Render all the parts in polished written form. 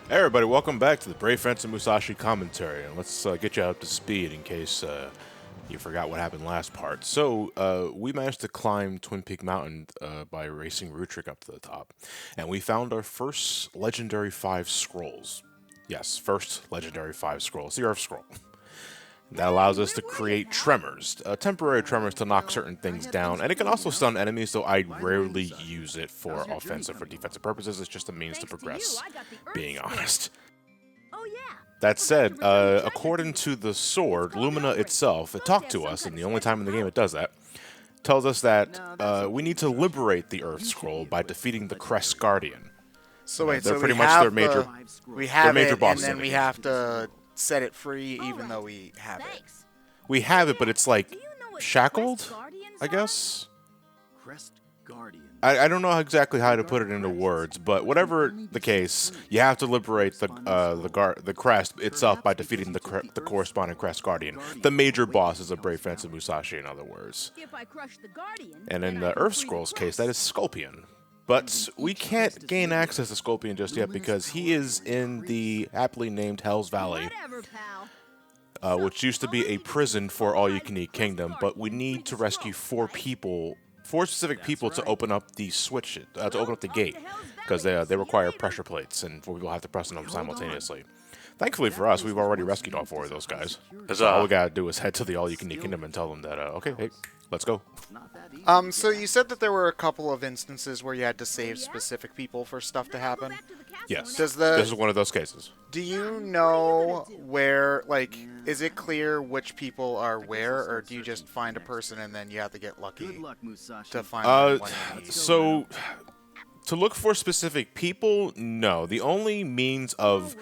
Hey everybody, welcome back to the BrainScratch and Musashi commentary, and let's get you up to speed in case you forgot what happened last part. So, we managed to climb Twin Peak Mountain by racing Rutrick up to the top, and we found our first legendary 5 scrolls. Yes, first legendary 5 scrolls, the Earth Scroll. That allows us to create tremors, temporary tremors to knock certain things down, and it can also stun enemies, though I rarely use it for offensive or defensive purposes. It's just a means to progress, being honest. That said, according to the sword, Lumina itself, it talked to us, and the only time in the game it does that, tells us that we need to liberate the Earth Scroll by defeating the Crest Guardian. So wait, they're so pretty we much have their major, we have major it, boss and then we enemy. have to set it free, even though we have it. We have it, but it's like shackled, I guess. Crest Guardian. I don't know exactly how to put it into words, but whatever the case, you have to liberate the crest itself by defeating the corresponding Crest Guardian. The major boss is a BrainScratch and Musashi, in other words. And in the Earth Scrolls case, that is Skullpion. But we can't gain access to Skullpion just yet because he is in the aptly named Hell's Valley, which used to be a prison for all-you-can-eat kingdom, but we need to rescue 4 specific people to open up the switch, to open up the gate, because they require pressure plates, and 4 people have to press them simultaneously. Thankfully for us, we've already rescued all 4 of those guys. So all we gotta do is head to the all-you-can-eat kingdom and tell them that, okay, hey, let's go. So you said that there were a couple of instances where you had to save specific people for stuff to happen. Yes, This is one of those cases. Do you know where, like, is it clear which people are where, or do you just find a person and then you have to get lucky Good luck, Musashi. to find one you need? So, to look for specific people, no. The only means of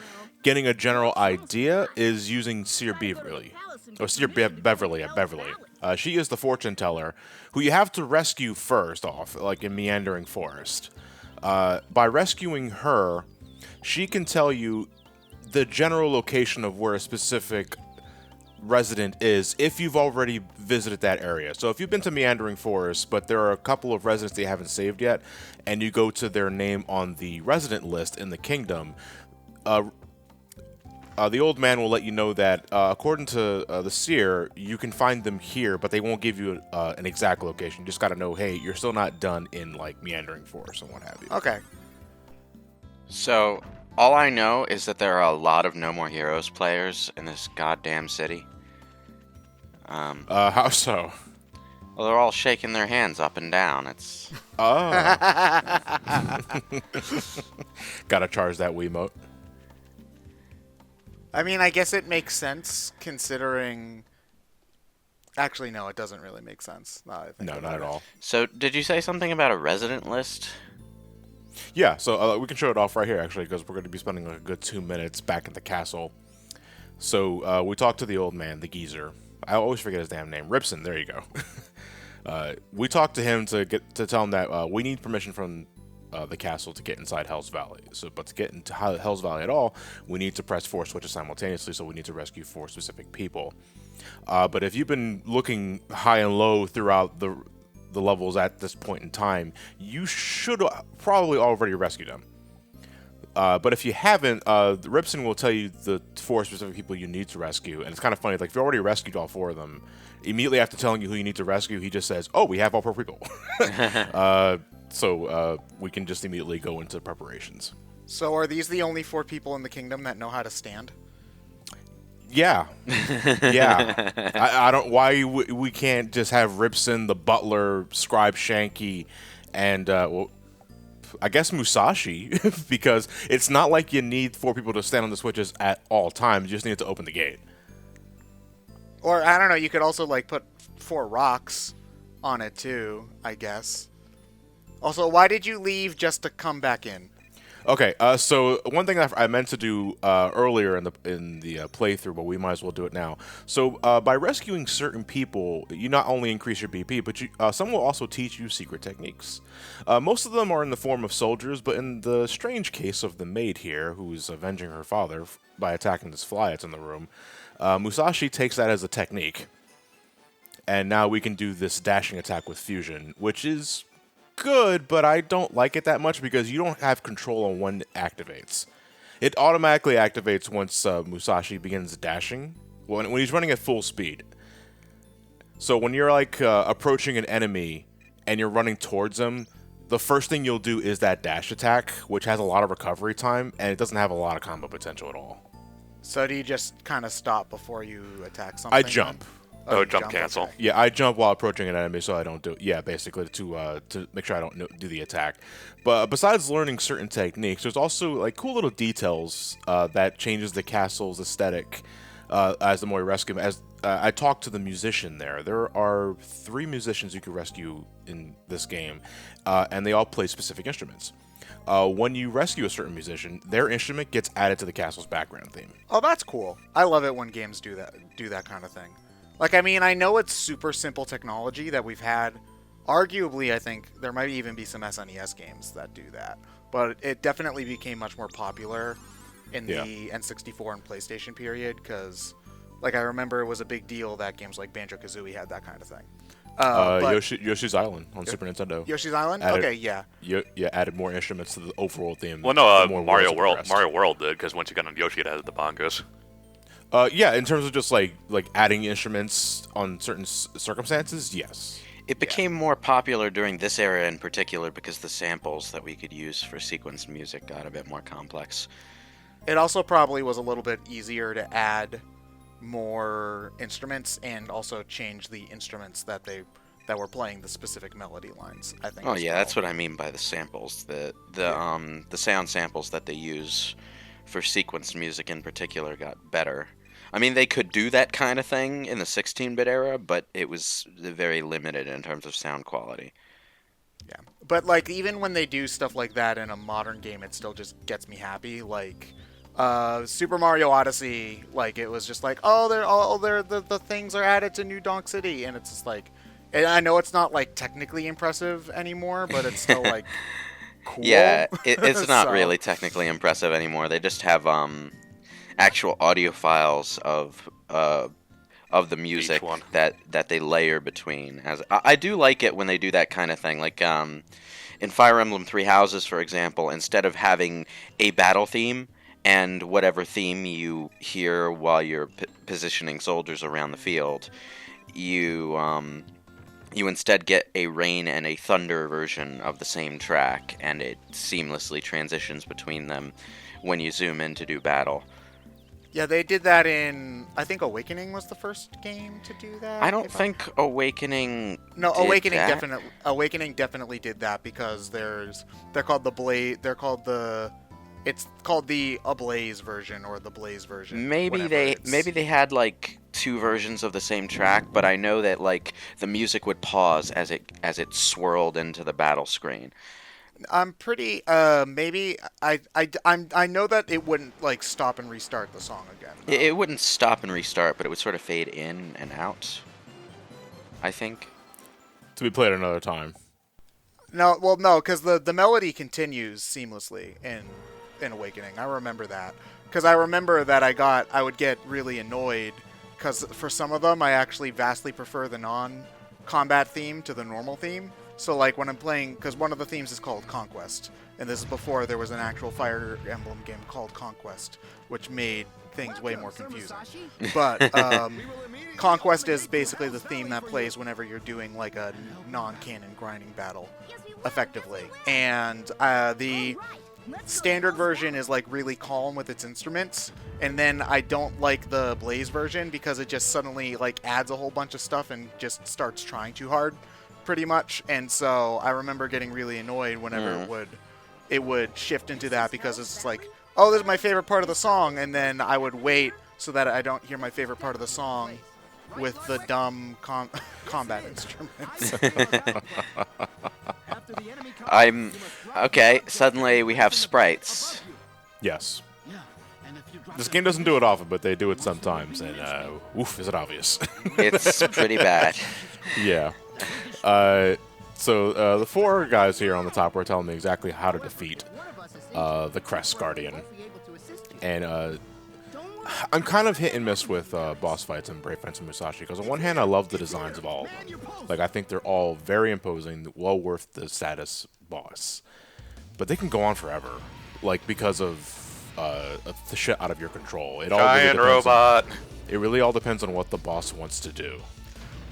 getting a general idea is using Seer Beverly. Or Seer Beverly at Beverly. She is the fortune teller, who you have to rescue first off, like in Meandering Forest. By rescuing her, she can tell you the general location of where a specific resident is if you've already visited that area. So if you've been to Meandering Forest, but there are a couple of residents that you haven't saved yet, and you go to their name on the resident list in the kingdom, the old man will let you know that according to the seer, you can find them here, but they won't give you an exact location. You just got to know, hey, you're still not done in like Meandering Forest and what have you. Okay. So, all I know is that there are a lot of No More Heroes players in this goddamn city. How so? Well, they're all shaking their hands up and down. It's... Oh. Gotta charge that Wiimote. I mean, I guess it makes sense considering. Actually, no, it doesn't really make sense. No, not at all. So, did you say something about a resident list? Yeah, so we can show it off right here, actually, because we're going to be spending a good 2 minutes back at the castle. So we talked to the old man, the geezer. I always forget his damn name. Ripson, there you go. We talked to him to tell him that we need permission from the castle to get inside Hell's Valley. But to get into Hell's Valley at all, we need to press 4 switches simultaneously, so we need to rescue 4 specific people. But if you've been looking high and low throughout the levels at this point in time, you should probably already rescue them. But if you haven't, Ripson will tell you the 4 specific people you need to rescue, and it's kind of funny. Like if you already rescued all 4 of them, immediately after telling you who you need to rescue, he just says, "Oh, we have all 4 people." So we can just immediately go into preparations. So are these the only 4 people in the kingdom that know how to stand? Yeah, yeah. I don't. Why we can't just have Ripson, the butler, Scribe Shanky, and well, I guess Musashi, because it's not like you need 4 people to stand on the switches at all times. You just need to open the gate. Or I don't know. You could also like put 4 rocks on it too, I guess. Also, why did you leave just to come back in? Okay, so one thing I meant to do earlier in the playthrough, but we might as well do it now. So by rescuing certain people, you not only increase your BP, but some will also teach you secret techniques. Most of them are in the form of soldiers, but in the strange case of the maid here, who's avenging her father by attacking this fly that's in the room, Musashi takes that as a technique. And now we can do this dashing attack with fusion, which is good, but I don't like it that much because you don't have control on when it activates. It automatically activates once Musashi begins dashing, when he's running at full speed. So when you're like approaching an enemy and you're running towards them, the first thing you'll do is that dash attack, which has a lot of recovery time, and it doesn't have a lot of combo potential at all. So do you just kind of stop before you attack something? I jump. Oh, you jump cancel. okay. Yeah, I jump while approaching an enemy, so I don't do. Yeah, basically to make sure I don't do the attack. But besides learning certain techniques, there's also like cool little details that changes the castle's aesthetic as the more you rescue. As I talked to the musician there are 3 musicians you can rescue in this game, and they all play specific instruments. When you rescue a certain musician, their instrument gets added to the castle's background theme. Oh, that's cool. I love it when games do that kind of thing. Like, I mean, I know it's super simple technology that we've had. Arguably, I think there might even be some SNES games that do that. But it definitely became much more popular in the N64 and PlayStation period because, like, I remember it was a big deal that games like Banjo-Kazooie had that kind of thing. Yoshi's Island on Super Nintendo. Yoshi's Island? Added, okay, yeah. Added more instruments to the overall theme. Well, no, the more Mario worlds World. progressed. Mario World did because once you got on Yoshi, it added the bongos. Yeah, in terms of just like adding instruments on certain circumstances, yes. It became more popular during this era in particular because the samples that we could use for sequenced music got a bit more complex. It also probably was a little bit easier to add more instruments and also change the instruments that were playing the specific melody lines, I think. Oh yeah, that's what I mean by the samples. The sound samples that they use for sequenced music in particular got better. I mean, they could do that kind of thing in the 16-bit era, but it was very limited in terms of sound quality. Yeah, but like even when they do stuff like that in a modern game, it still just gets me happy. Like Super Mario Odyssey, like it was just like, the things are added to New Donk City, and it's just like, and I know it's not like technically impressive anymore, but it's still like cool. Yeah, it's not So- really technically impressive anymore. They just have actual audio files of the music one. that they layer between. As I do like it when they do that kind of thing. Like in Fire Emblem Three Houses, for example, instead of having a battle theme and whatever theme you hear while you're positioning soldiers around the field, you instead get a rain and a thunder version of the same track, and it seamlessly transitions between them when you zoom in to do battle. Yeah, they did that in, I think Awakening was the first game to do that. I don't if think Awakening. No, did Awakening that. Awakening definitely did that because they're called the it's called the Ablaze version or the Blaze version. Maybe whatever. they had like 2 versions of the same track, but I know that like the music would pause as it swirled into the battle screen. I'm pretty maybe I know that it wouldn't like stop and restart the song again. It wouldn't stop and restart, but it would sort of fade in and out, I think. To be played another time. No, because the melody continues seamlessly in Awakening. I remember that because I remember that I would get really annoyed because for some of them I actually vastly prefer the non-combat theme to the normal theme. So like when I'm playing, because one of the themes is called Conquest, and this is before there was an actual Fire Emblem game called Conquest, which made things way more confusing. But Conquest is basically the theme that plays whenever you're doing like a non-canon grinding battle, effectively. And the standard version is like really calm with its instruments, and then I don't like the Blaze version because it just suddenly like adds a whole bunch of stuff and just starts trying too hard, pretty much. And so I remember getting really annoyed whenever it would shift into that because it's just like, oh, this is my favorite part of the song, and then I would wait so that I don't hear my favorite part of the song with the dumb combat instruments. Okay, suddenly we have sprites. Yes. This game doesn't do it often, but they do it sometimes, and oof, is it obvious? It's pretty bad. Yeah. So the 4 guys here on the top were telling me exactly how to defeat the Crest Guardian. And I'm kind of hit and miss with boss fights in Brave Fence and Musashi, because on one hand, I love the designs of all of them. Like, I think they're all very imposing, well worth the status boss. But they can go on forever, like, because of the shit out of your control. It all really Giant depends robot. it really all depends on what the boss wants to do.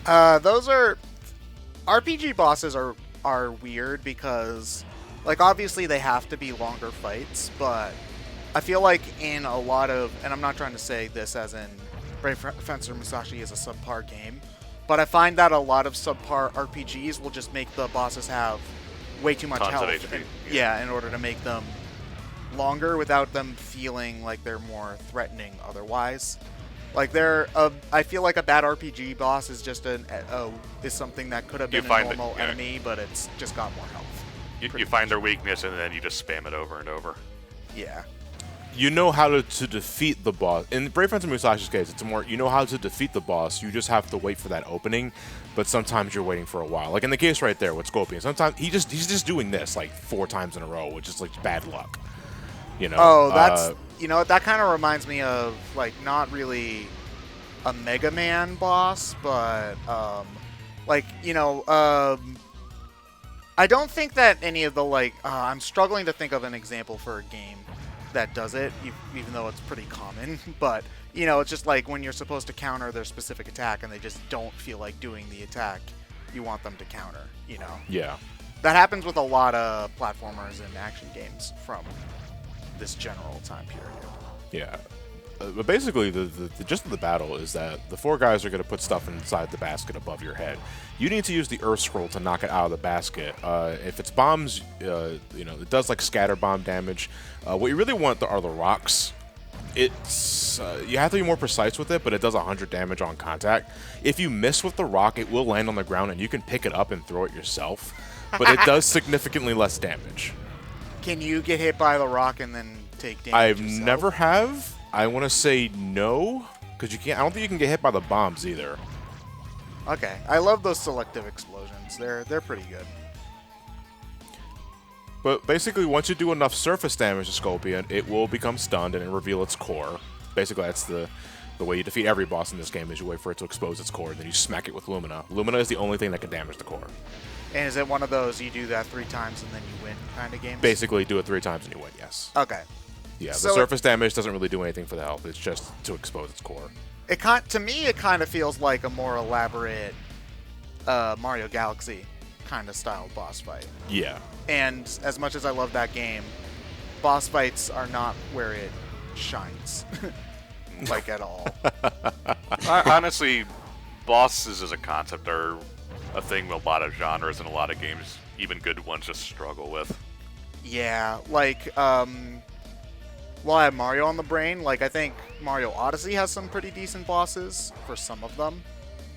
Those are RPG bosses are weird because, like, obviously they have to be longer fights, but I feel like in a lot of, and I'm not trying to say this as in Brave Fencer Musashi is a subpar game, but I find that a lot of subpar RPGs will just make the bosses have way too much Tons of health. HP, In order to make them longer without them feeling like they're more threatening otherwise. Like I feel like a bad RPG boss is just is something that could have been a normal enemy, but it's just got more health. You find their weakness and then you just spam it over and over. Yeah. You know how to defeat the boss. In Brave Fencer Musashi's case, it's more you know how to defeat the boss. You just have to wait for that opening, but sometimes you're waiting for a while. Like in the case right there with Skullpion, sometimes he's just doing this like 4 times in a row, which is like bad luck. You know. Oh, that's that kind of reminds me of like not really a Mega Man boss, but I don't think that any of the I'm struggling to think of an example for a game that does it, even though it's pretty common. But it's just like when you're supposed to counter their specific attack and they just don't feel like doing the attack you want them to counter. Yeah. That happens with a lot of platformers and action games from this general time period. Yeah. But basically, the gist of the battle is that the 4 guys are going to put stuff inside the basket above your head. You need to use the Earth Scroll to knock it out of the basket. If it's bombs, it does like scatter bomb damage. What you really want are the rocks. It's you have to be more precise with it, but it does 100 damage on contact. If you miss with the rock, it will land on the ground, and you can pick it up and throw it yourself. But it does significantly less damage. Can you get hit by the rock and then take damage I've yourself? never have. I want to say no, because you can't. I don't think you can get hit by the bombs either. Okay, I love those selective explosions. They're pretty good. But basically, once you do enough surface damage to Skullpion, it will become stunned and reveal its core. Basically, that's the way you defeat every boss in this game is you wait for it to expose its core, and then you smack it with Lumina. Lumina is the only thing that can damage the core. And is it one of those you do that 3 times and then you win kind of games? Basically, do it 3 times and you win, yes. Okay. Yeah, So the surface damage doesn't really do anything for the health. It's just to expose its core. To me, it kind of feels like a more elaborate Mario Galaxy kind of styled boss fight. Yeah. And as much as I love that game, boss fights are not where it shines. Like, at all. Honestly, bosses as a concept are a thing a lot of genres and a lot of games, even good ones, just struggle with. Yeah, while I have Mario on the brain, I think Mario Odyssey has some pretty decent bosses for some of them.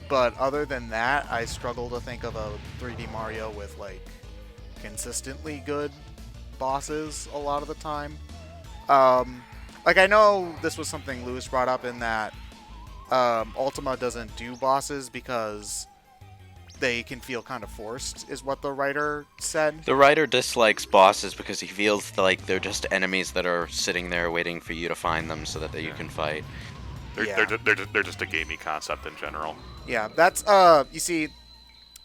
But other than that, I struggle to think of a 3D Mario with, consistently good bosses a lot of the time. I know this was something Lewis brought up in that Ultima doesn't do bosses because they can feel kind of forced, is what the writer said. The writer dislikes bosses because he feels like they're just enemies that are sitting there waiting for you to find them so that you can fight. They're just a gamey concept in general. Yeah, that's you see,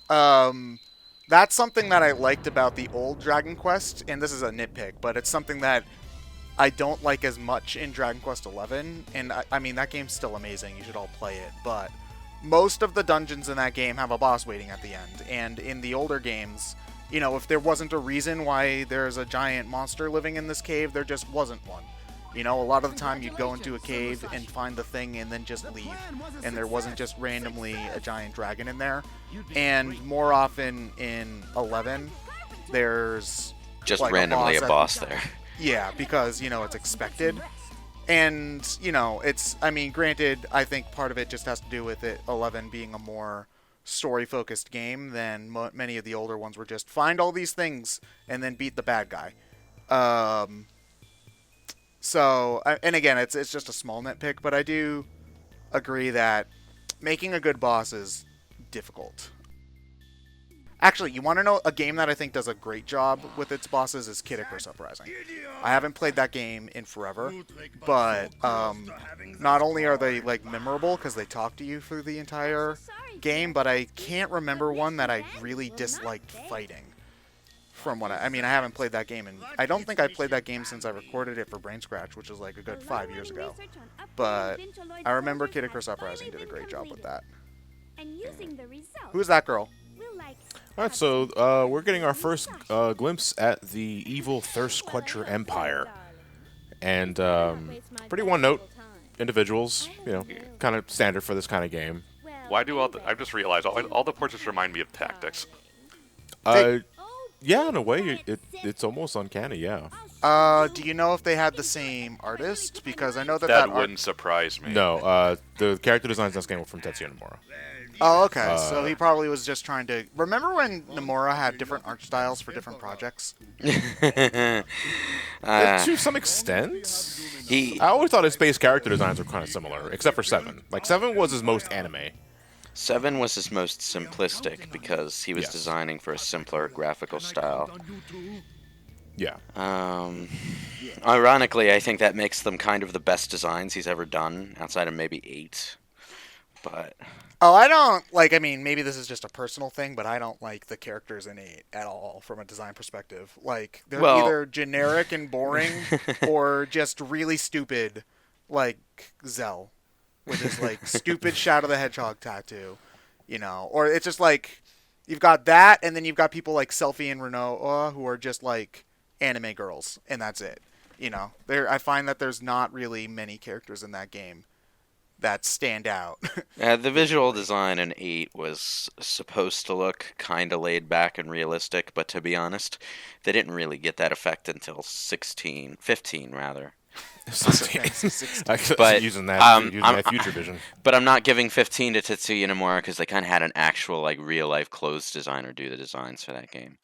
that's something that I liked about the old Dragon Quest, and this is a nitpick, but it's something that I don't like as much in Dragon Quest XI, and I mean, that game's still amazing, you should all play it, but most of the dungeons in that game have a boss waiting at the end, and in the older games, if there wasn't a reason why there's a giant monster living in this cave, there just wasn't one. A lot of the time you'd go into a cave and find the thing and then just leave, and there wasn't just randomly a giant dragon in there. And more often in 11, there's Just a randomly a boss there. Yeah, because, it's expected. And, granted, I think part of it just has to do with 11 being a more story-focused game than many of the older ones were just find all these things and then beat the bad guy. And again, it's just a small nitpick, but I do agree that making a good boss is difficult. Actually, you want to know a game that I think does a great job with its bosses is Kid Icarus Uprising. I haven't played that game in forever, but not only are they memorable because they talk to you through the entire game, but I can't remember one that I really disliked fighting From what I mean, I haven't played that game, and I don't think I played that game since I recorded it for BrainScratch, which was like a good 5 years ago. But I remember Kid Icarus Uprising did a great job with that. Who's that girl? Alright, so we're getting our first glimpse at the evil Thirst Quencher Empire. And pretty one-note individuals, you know, kind of standard for this kind of game. Why do I've just realized all the portraits remind me of Tactics. Yeah, in a way, it's almost uncanny, yeah. Do you know if they had the same artist? Because I know That wouldn't surprise me. No, the character designs in this game were from Tetsuya Nomura. Oh, okay. So he probably was just trying to... Remember when Nomura had different art styles for different projects? To some extent. I always thought his space character designs were kind of similar, except for 7. Like, 7 was his most anime. 7 was his most simplistic because he was designing for a simpler graphical style. Yeah. Ironically, I think that makes them kind of the best designs he's ever done, outside of maybe 8. But... Oh, I don't, like, I mean, maybe this is just a personal thing, but I don't like the characters in 8 at all from a design perspective. Like, they're either generic and boring or just really stupid, like Zell with his, like, stupid Shadow the Hedgehog tattoo, you know? Or it's just like, you've got that, and then you've got people like Selfie and Renault who are just, like, anime girls, and that's it. You know? I find that there's not really many characters in that game that stand out. The visual design in 8 was supposed to look kind of laid back and realistic, but to be honest, they didn't really get that effect until 15 rather. 16. But using that future vision. But I'm not giving 15 to Tetsuya Nomura because they kind of had an actual like real life clothes designer do the designs for that game.